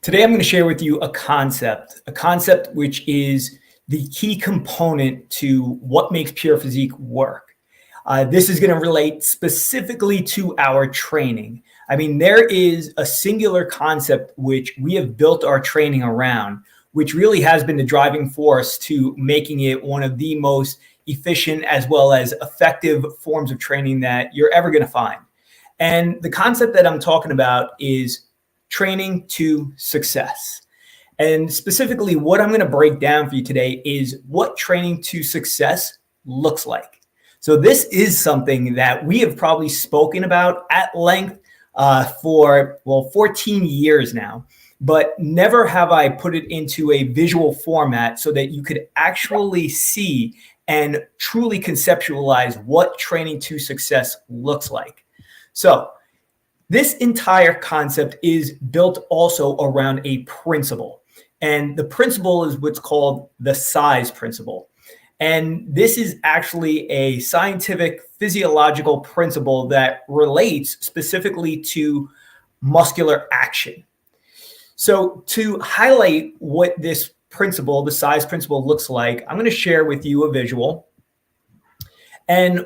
Today, I'm going to share with you a concept which is the key component to what makes Pure Physique work. This is going to relate specifically to our training. I mean, there is a singular concept which we have built our training around, which really has been the driving force to making it one of the most efficient as well as effective forms of training that you're ever going to find. And the concept that I'm talking about is training to success. And specifically, what I'm going to break down for you today is what training to success looks like. So this is something that we have probably spoken about at length for 14 years now, but never have I put it into a visual format so that you could actually see and truly conceptualize what training to success looks like. So this entire concept is built also around a principle. And the principle is what's called the size principle. And this is actually a scientific physiological principle that relates specifically to muscular action. So to highlight what this principle, the size principle, looks like, I'm going to share with you a visual. And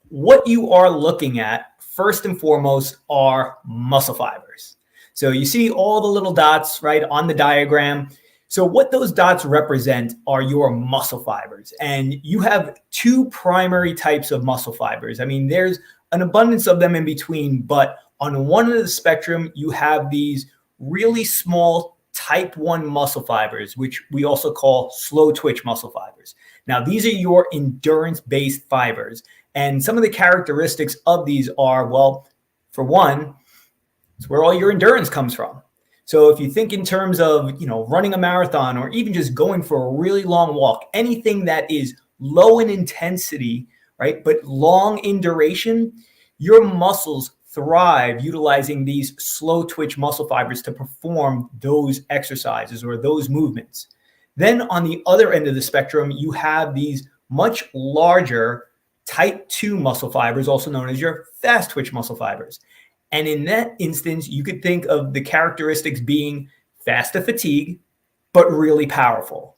what you are looking at first and foremost are muscle fibers. So you see all the little dots right on the diagram. So what those dots represent are your muscle fibers. And you have two primary types of muscle fibers. I mean, there's an abundance of them in between, but on one end of the spectrum, you have these really small type 1 muscle fibers, which we also call slow twitch muscle fibers. Now, these are your endurance-based fibers. And some of the characteristics of these are, well, for one, it's where all your endurance comes from. So if you think in terms of, running a marathon or even just going for a really long walk, anything that is low in intensity, right, but long in duration, your muscles thrive utilizing these slow twitch muscle fibers to perform those exercises or those movements. Then on the other end of the spectrum, you have these much larger type 2 muscle fibers, also known as your fast twitch muscle fibers. And in that instance, you could think of the characteristics being fast to fatigue, but really powerful.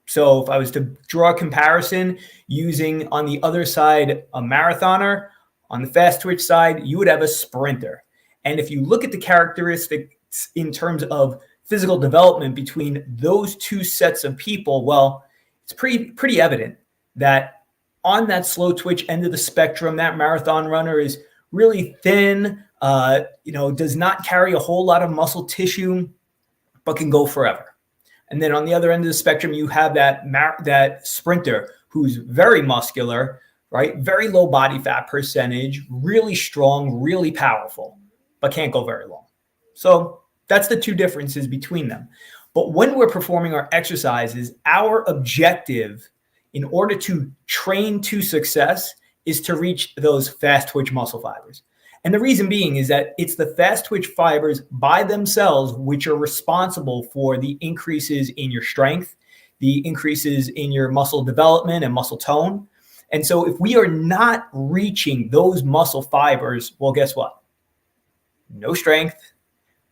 So if I was to draw a comparison using on the other side a marathoner, on the fast twitch side, you would have a sprinter. And if you look at the characteristics in terms of physical development between those two sets of people, well, it's pretty evident that on that slow twitch end of the spectrum, that marathon runner is really thin, does not carry a whole lot of muscle tissue, but can go forever. And then on the other end of the spectrum, you have that sprinter who's very muscular, right? Very low body fat percentage, really strong, really powerful, but can't go very long. So that's the two differences between them. But when we're performing our exercises, our objective in order to train to success is to reach those fast twitch muscle fibers. And the reason being is that it's the fast twitch fibers by themselves which are responsible for the increases in your strength, the increases in your muscle development and muscle tone. And so if we are not reaching those muscle fibers, well, guess what? No strength,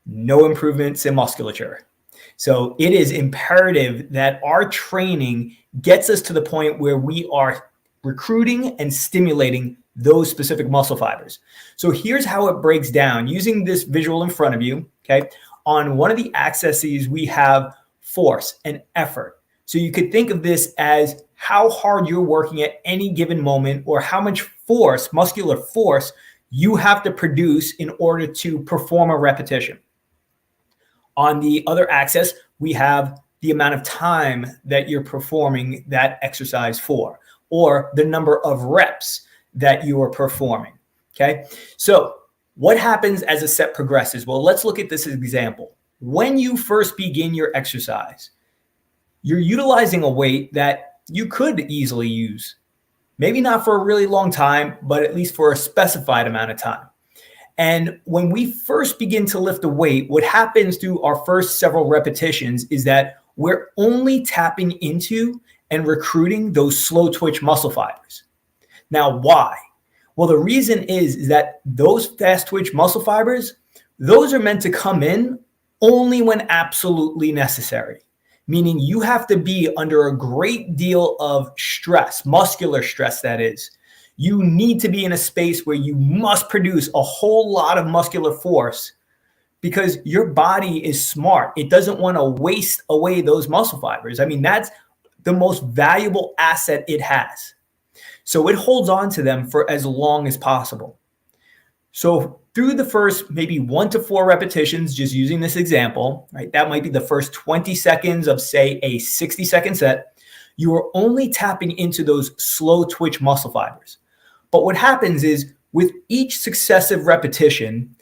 no improvements in musculature. So it is imperative that our training gets us to the point where we are recruiting and stimulating those specific muscle fibers. So here's how it breaks down using this visual in front of you. Okay. On one of the axes, we have force and effort. So you could think of this as how hard you're working at any given moment or how much force, muscular force, you have to produce in order to perform a repetition. On the other axis, we have the amount of time that you're performing that exercise for, or the number of reps that you are performing. Okay. So what happens as a set progresses? Well, let's look at this example. When you first begin your exercise, you're utilizing a weight that you could easily use. Maybe not for a really long time, but at least for a specified amount of time. And when we first begin to lift a weight, what happens through our first several repetitions is that we're only tapping into and recruiting those slow twitch muscle fibers. Now, why? Well, the reason is that those fast twitch muscle fibers, those are meant to come in only when absolutely necessary, meaning you have to be under a great deal of stress, muscular stress, that is. You need to be in a space where you must produce a whole lot of muscular force because your body is smart. It doesn't want to waste away those muscle fibers. I mean, that's the most valuable asset it has. So it holds on to them for as long as possible. So through the first maybe 1 to 4 repetitions, just using this example, right? That might be the first 20 seconds of, say, a 60-second set. You are only tapping into those slow twitch muscle fibers. But what happens is with each successive repetition,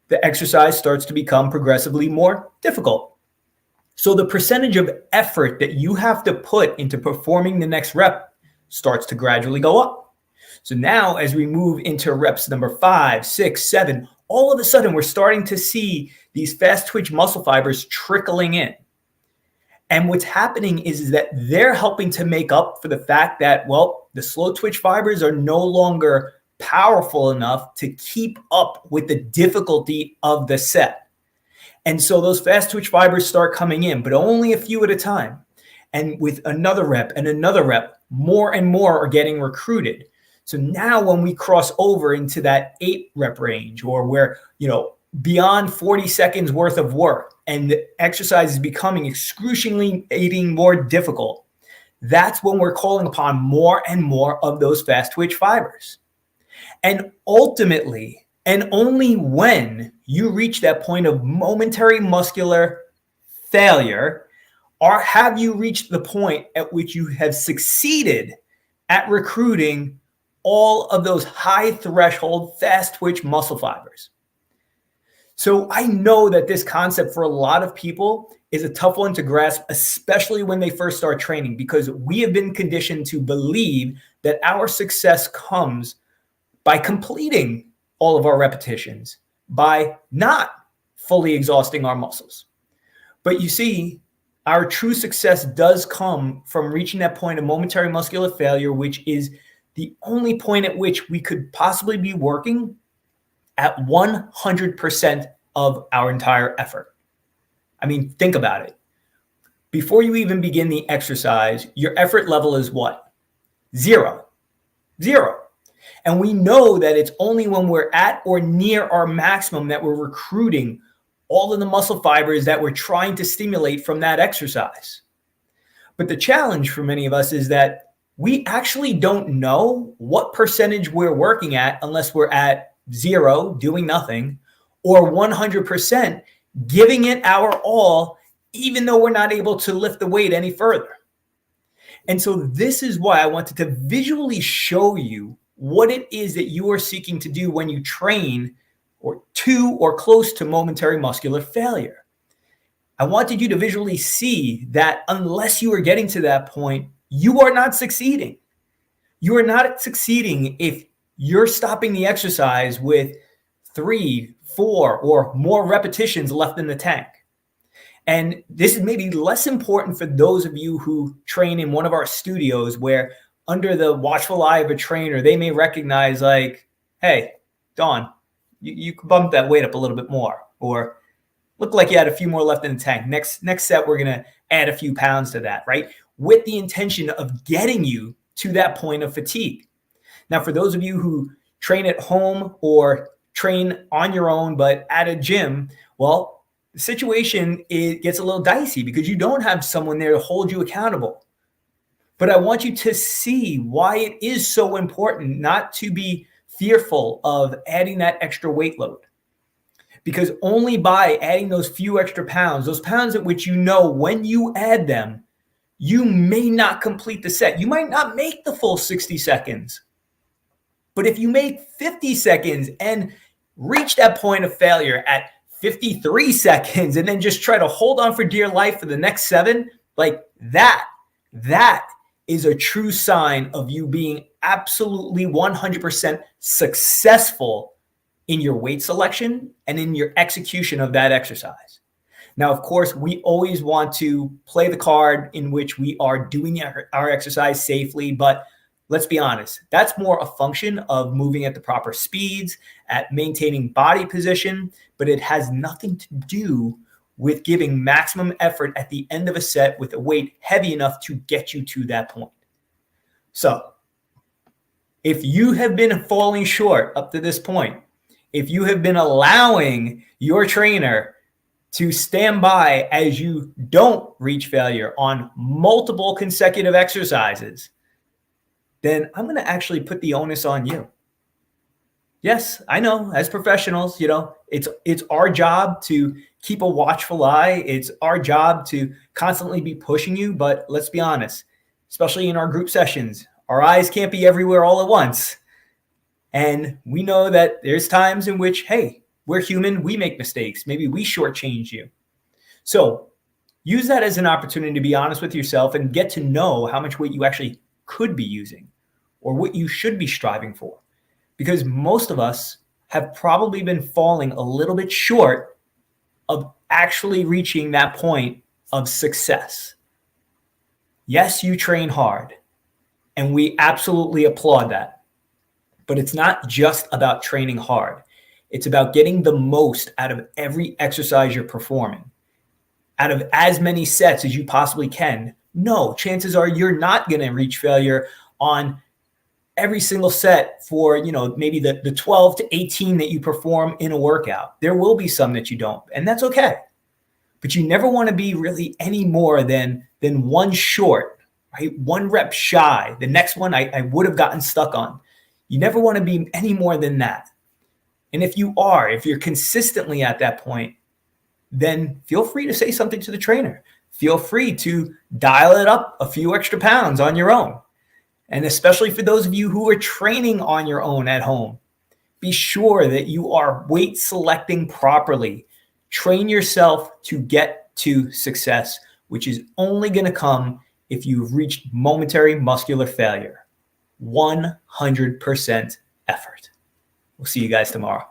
the exercise starts to become progressively more difficult. So the percentage of effort that you have to put into performing the next rep starts to gradually go up. So now as we move into reps number 5, 6, 7, all of a sudden we're starting to see these fast twitch muscle fibers trickling in. And what's happening is that they're helping to make up for the fact that, well, the slow twitch fibers are no longer powerful enough to keep up with the difficulty of the set. And so those fast twitch fibers start coming in, but only a few at a time. And with another rep and another rep, more and more are getting recruited. So now when we cross over into that 8 rep range, or where, beyond 40 seconds worth of work and the exercise is becoming excruciatingly more difficult, that's when we're calling upon more and more of those fast twitch fibers. And ultimately, and only when you reach that point of momentary muscular failure, or have you reached the point at which you have succeeded at recruiting all of those high threshold fast twitch muscle fibers. So I know that this concept for a lot of people is a tough one to grasp, especially when they first start training, because we have been conditioned to believe that our success comes by completing all of our repetitions, by not fully exhausting our muscles. But you see, our true success does come from reaching that point of momentary muscular failure, which is the only point at which we could possibly be working at 100% of our entire effort. I mean, think about it. Before you even begin the exercise, your effort level is what? Zero. And we know that it's only when we're at or near our maximum that we're recruiting all of the muscle fibers that we're trying to stimulate from that exercise. But the challenge for many of us is that we actually don't know what percentage we're working at unless we're at 0, doing nothing, or 100%, giving it our all, even though we're not able to lift the weight any further. And so this is why I wanted to visually show you what it is that you are seeking to do when you train or close to momentary muscular failure. I wanted you to visually see that unless you are getting to that point, you are not succeeding. You are not succeeding if you're stopping the exercise with 3, 4, or more repetitions left in the tank. And this is maybe less important for those of you who train in one of our studios, where under the watchful eye of a trainer, they may recognize like, hey, Don, you could bump that weight up a little bit more, or look like you had a few more left in the tank. Next set, we're going to add a few pounds to that, right? With the intention of getting you to that point of fatigue. Now, for those of you who train at home or train on your own, but at a gym, well, the situation gets a little dicey because you don't have someone there to hold you accountable. But I want you to see why it is so important not to be fearful of adding that extra weight load. Because only by adding those few extra pounds, those pounds at which you know when you add them, you may not complete the set. You might not make the full 60 seconds. But if you make 50 seconds and reach that point of failure at 53 seconds and then just try to hold on for dear life for the next 7, like that is a true sign of you being absolutely 100% successful in your weight selection and in your execution of that exercise. Now, of course, we always want to play the card in which we are doing our exercise safely, but let's be honest, that's more a function of moving at the proper speeds, at maintaining body position, but it has nothing to do with giving maximum effort at the end of a set with a weight heavy enough to get you to that point. So if you have been falling short up to this point, if you have been allowing your trainer to stand by as you don't reach failure on multiple consecutive exercises, then I'm going to actually put the onus on you. Yes, I know, as professionals, it's our job to keep a watchful eye. It's our job to constantly be pushing you. But let's be honest, especially in our group sessions, our eyes can't be everywhere all at once. And we know that there's times in which, hey, we're human, we make mistakes. Maybe we shortchange you. So use that as an opportunity to be honest with yourself and get to know how much weight you actually could be using or what you should be striving for. Because most of us have probably been falling a little bit short of actually reaching that point of success. Yes, you train hard, and we absolutely applaud that. But it's not just about training hard. It's about getting the most out of every exercise you're performing. Out of as many sets as you possibly can. No, chances are you're not going to reach failure on every single set for, maybe the 12 to 18 that you perform in a workout. There will be some that you don't, and that's okay. But you never want to be really any more than one short, right? One rep shy. The next one I would have gotten stuck on. You never want to be any more than that. And if you're consistently at that point, then feel free to say something to the trainer. Feel free to dial it up a few extra pounds on your own. And especially for those of you who are training on your own at home, be sure that you are weight selecting properly. Train yourself to get to success, which is only going to come if you've reached momentary muscular failure. 100% effort. We'll see you guys tomorrow.